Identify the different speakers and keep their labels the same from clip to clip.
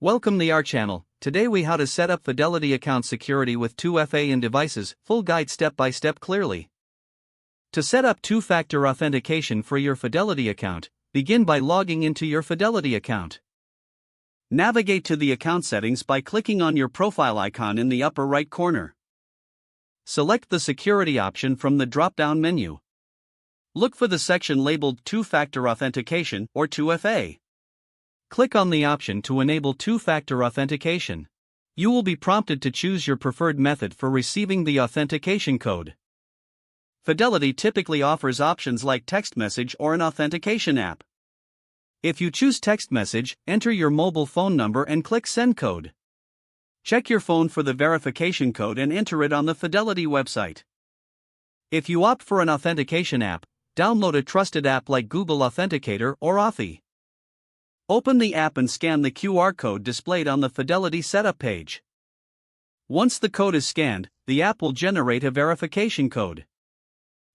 Speaker 1: Welcome to our channel. Today we how to set up Fidelity account security with 2FA in devices, full guide step by step clearly. To set up two-factor authentication for your Fidelity account, begin by logging into your Fidelity account. Navigate to the account settings by clicking on your profile icon in the upper right corner. Select the security option from the drop-down menu. Look for the section labeled Two-Factor Authentication or 2FA. Click on the option to enable two-factor authentication. You will be prompted to choose your preferred method for receiving the authentication code. Fidelity typically offers options like text message or an authentication app. If you choose text message, enter your mobile phone number and click Send Code. Check your phone for the verification code and enter it on the Fidelity website. If you opt for an authentication app, download a trusted app like Google Authenticator or Authy. Open the app and scan the QR code displayed on the Fidelity setup page. Once the code is scanned, the app will generate a verification code.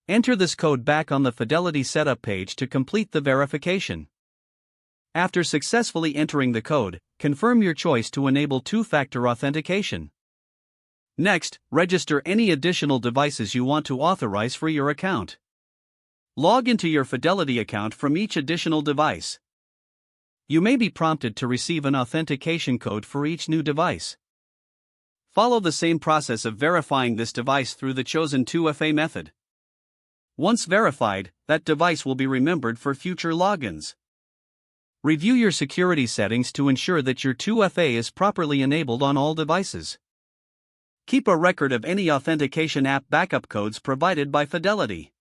Speaker 1: Enter this code back on the Fidelity setup page to complete the verification. After successfully entering the code, confirm your choice to enable two-factor authentication. Next, register any additional devices you want to authorize for your account. Log into your Fidelity account from each additional device. You may be prompted to receive an authentication code for each new device. Follow the same process of verifying this device through the chosen 2FA method. Once verified, that device will be remembered for future logins. Review your security settings to ensure that your 2FA is properly enabled on all devices. Keep a record of any authentication app backup codes provided by Fidelity.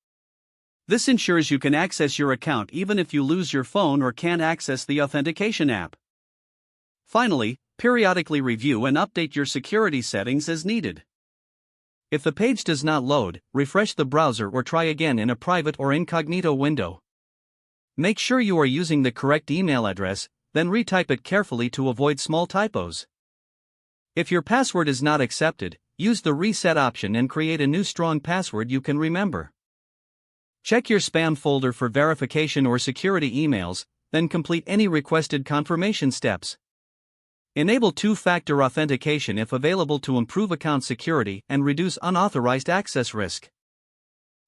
Speaker 1: This ensures you can access your account even if you lose your phone or can't access the authentication app. Finally, periodically review and update your security settings as needed. If the page does not load, refresh the browser or try again in a private or incognito window. Make sure you are using the correct email address, then retype it carefully to avoid small typos. If your password is not accepted, use the reset option and create a new strong password you can remember. Check your spam folder for verification or security emails, then complete any requested confirmation steps. Enable two-factor authentication if available to improve account security and reduce unauthorized access risk.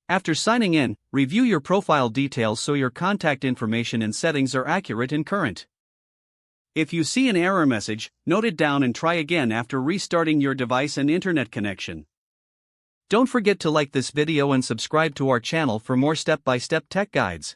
Speaker 1: After signing in, review your profile details so your contact information and settings are accurate and current. If you see an error message, note it down and try again after restarting your device and internet connection. Don't forget to like this video and subscribe to our channel for more step-by-step tech guides.